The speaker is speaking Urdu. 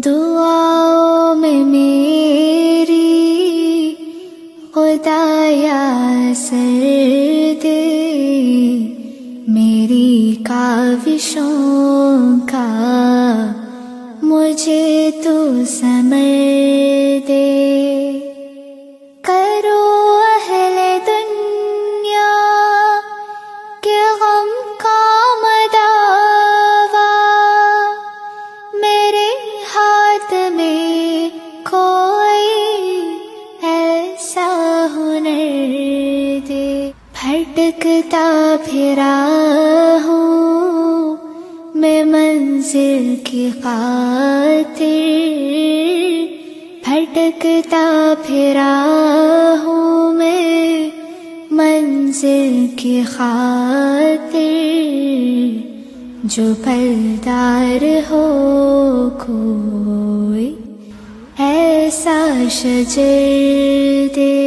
دعاؤں میں میری خدایا اثر دے، میری کاوشوں کا مجھے تو ثمر دے۔ کرو اہل دنیا کے غم کا مداوا، میرے ہاتھ میں کوئی ایسا ہنر دے۔ بھٹکتا پھرا ہوں میں منزل کی خاطر، بھٹکتا پھرا ہوں میں منزل کی خاطر، جو پلدار ہو کوئی ایسا شجر دے۔